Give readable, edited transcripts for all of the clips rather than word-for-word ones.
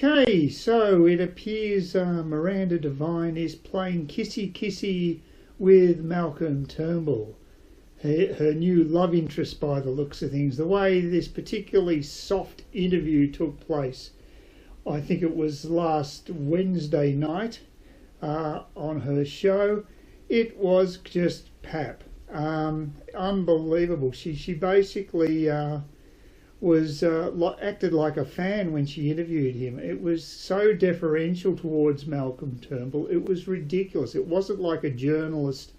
Okay, so it appears Miranda Divine is playing kissy kissy with Malcolm Turnbull, her new love interest by the looks of things. The way this particularly soft interview took place, I think it was last Wednesday night on her show, it was just pap. Unbelievable. She basically was acted like a fan when she interviewed him. It was so deferential towards Malcolm Turnbull. It was ridiculous. It wasn't like a journalist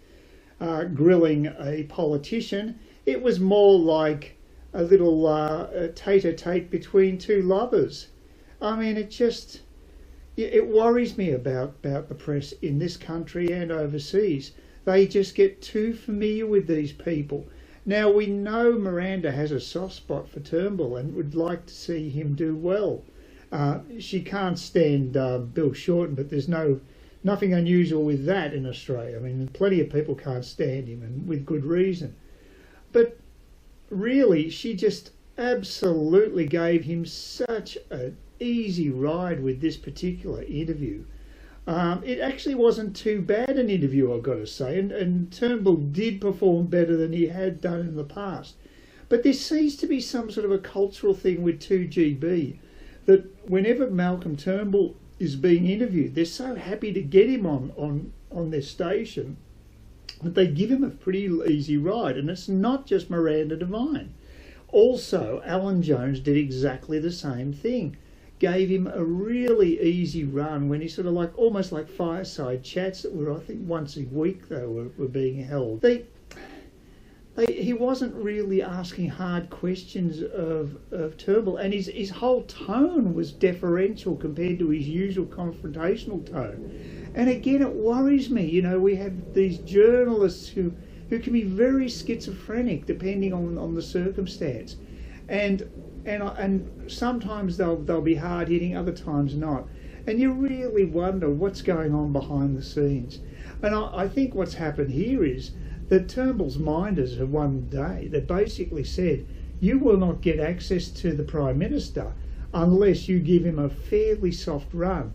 grilling a politician. It was more like a little tete-a-tete between two lovers. I mean, it worries me about the press in this country and overseas. They just get too familiar with these people. Now, we know Miranda has a soft spot for Turnbull and would like to see him do well. She can't stand Bill Shorten, but there's nothing unusual with that in Australia. I mean, plenty of people can't stand him, and with good reason. But really, she just absolutely gave him such an easy ride with this particular interview. It actually wasn't too bad an interview, I've got to say, and Turnbull did perform better than he had done in the past. But there seems to be some sort of a cultural thing with 2GB, that whenever Malcolm Turnbull is being interviewed, they're so happy to get him on their station that they give him a pretty easy ride. And it's not just Miranda Divine. Also, Alan Jones did exactly the same thing. Gave him a really easy run when he sort of almost like fireside chats that were, I think, once a week they were being held. He wasn't really asking hard questions of Turnbull, and his whole tone was deferential compared to his usual confrontational tone. And again, it worries me. You know, we have these journalists who can be very schizophrenic depending on the circumstance, and sometimes they'll be hard hitting, other times not, and you really wonder what's going on behind the scenes. And I think what's happened here is that Turnbull's minders have one day that basically said, you will not get access to the Prime Minister unless you give him a fairly soft run.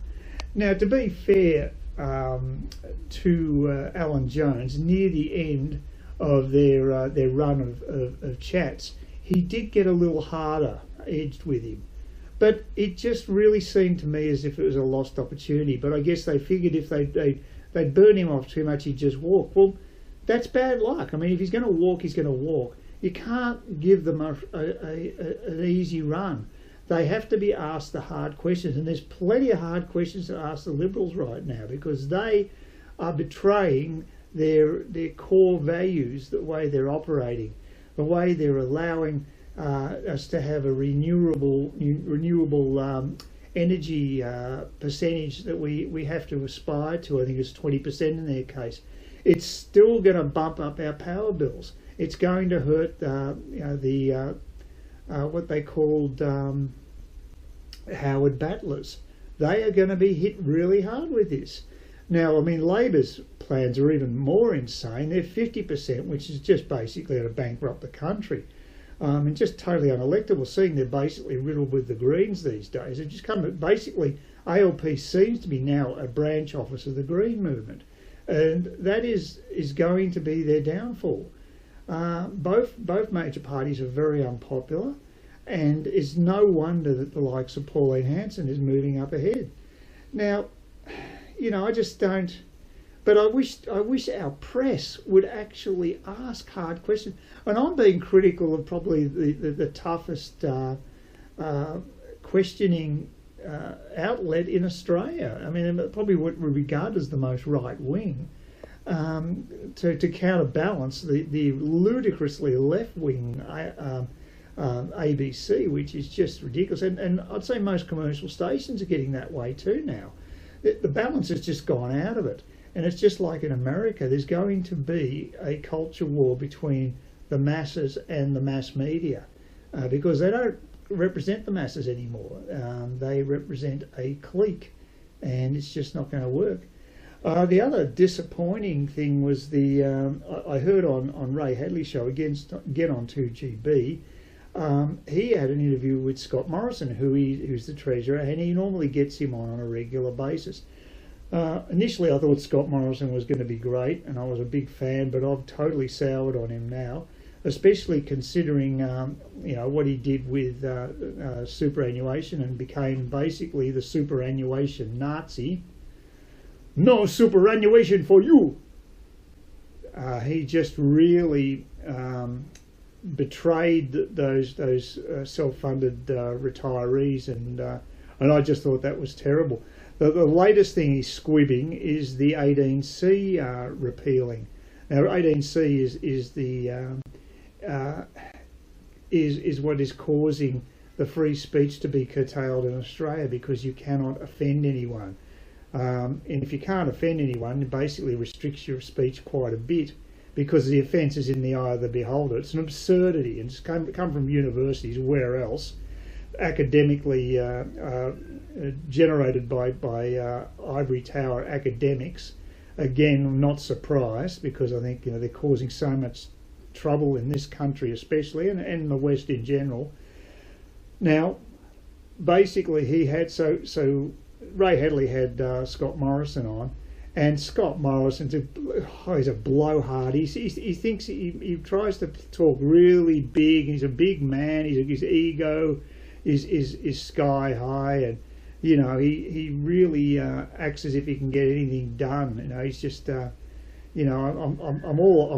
Now, to be fair to Alan Jones, near the end of their run of chats, he did get a little harder edged with him. But it just really seemed to me as if it was a lost opportunity. But I guess they figured if they'd burn him off too much, he'd just walk. Well, that's bad luck. I mean, if he's going to walk, he's going to walk. You can't give them an easy run. They have to be asked the hard questions. And there's plenty of hard questions to ask the Liberals right now, because they are betraying their core values, the way they're operating, the way they're allowing us to have a renewable energy percentage that we have to aspire to. I think it's 20% in their case. It's still going to bump up our power bills. It's going to hurt what they called Howard battlers. They are going to be hit really hard with this. Now, I mean, Labor's plans are even more insane. They're 50%, which is just basically going to bankrupt the country. And just totally unelectable, seeing they're basically riddled with the Greens these days. It just basically, ALP seems to be now a branch office of the Green movement. And that is going to be their downfall. Both major parties are very unpopular, and it's no wonder that the likes of Pauline Hanson is moving up ahead. Now, you know, I just don't. But I wish our press would actually ask hard questions. And I'm being critical of probably the toughest questioning outlet in Australia. I mean, probably what we regard as the most right wing, to counterbalance the ludicrously left wing ABC, which is just ridiculous. And I'd say most commercial stations are getting that way too now. The balance has just gone out of it. And it's just like in America, there's going to be a culture war between the masses and the mass media, because they don't represent the masses anymore. They represent a clique, and it's just not going to work. The other disappointing thing was I heard on Ray Hadley's show, again on 2GB, he had an interview with Scott Morrison, who's the treasurer, and he normally gets him on a regular basis. Initially, I thought Scott Morrison was going to be great, and I was a big fan, but I've totally soured on him now, especially considering what he did with superannuation and became basically the superannuation Nazi. No superannuation for you! He just really betrayed those self-funded retirees, and I just thought that was terrible. The latest thing he's squibbing is the 18C repealing. Now, 18C is what is causing the free speech to be curtailed in Australia, because you cannot offend anyone. And if you can't offend anyone, it basically restricts your speech quite a bit, because the offence is in the eye of the beholder. It's an absurdity, and it's come from universities, where else, academically generated by ivory tower academics. Again, I'm not surprised, because I think they're causing so much trouble in this country especially, and in the West in general. Now, basically, he had so Ray Hadley had Scott Morrison on, and Scott Morrison's he's a blowhard. He thinks he tries to talk really big. He's a big man. His ego is sky high, and he really acts as if he can get anything done. He's just I'm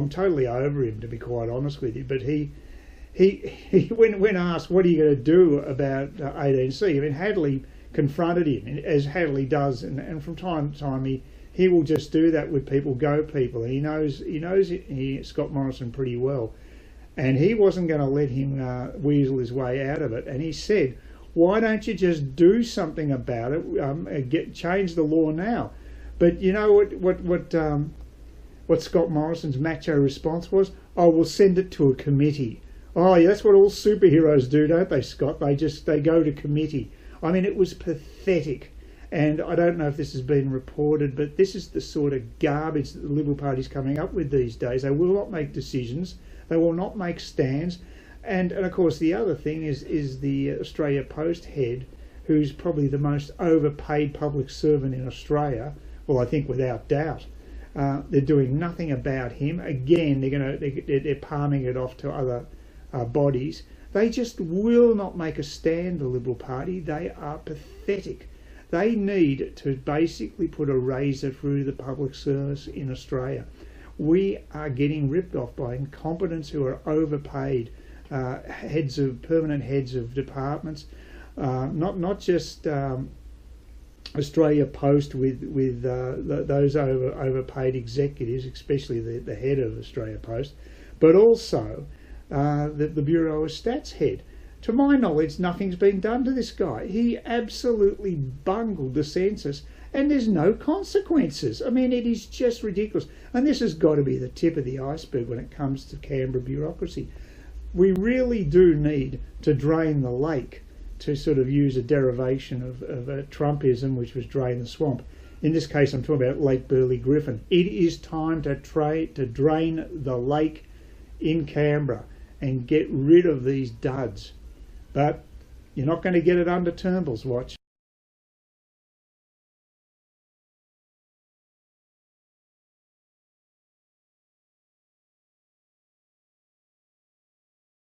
totally over him, to be quite honest with you. But he when asked what are you going to do about 18C, I mean, Hadley confronted him, as Hadley does, and from time to time he will just do that with people, and he knows Scott Morrison pretty well, and he wasn't going to let him weasel his way out of it. And he said, why don't you just do something about it, change the law now? But you know what Scott Morrison's macho response was? Oh, we'll send it to a committee. Oh yeah, that's what all superheroes do, don't they, Scott? They go to committee. I mean, it was pathetic. And I don't know if this has been reported, but this is the sort of garbage that the Liberal Party's coming up with these days. They will not make decisions. They will not make stands. And of course, the other thing is the Australia Post head, who's probably the most overpaid public servant in Australia. Well, I think without doubt. They're doing nothing about him. Again, they're palming it off to other bodies. They just will not make a stand, the Liberal Party. They are pathetic. They need to basically put a razor through the public service in Australia. We are getting ripped off by incompetents who are overpaid, permanent heads of departments, not just Australia Post with those overpaid executives, especially the head of Australia Post, but also the Bureau of Stats head. To my knowledge, nothing's been done to this guy. He absolutely bungled the census, and there's no consequences. I mean, it is just ridiculous. And this has got to be the tip of the iceberg when it comes to Canberra bureaucracy. We really do need to drain the lake, to sort of use a derivation of a Trumpism, which was drain the swamp. In this case, I'm talking about Lake Burley Griffin. It is time to drain the lake in Canberra and get rid of these duds. But you're not going to get it under Turnbull's watch.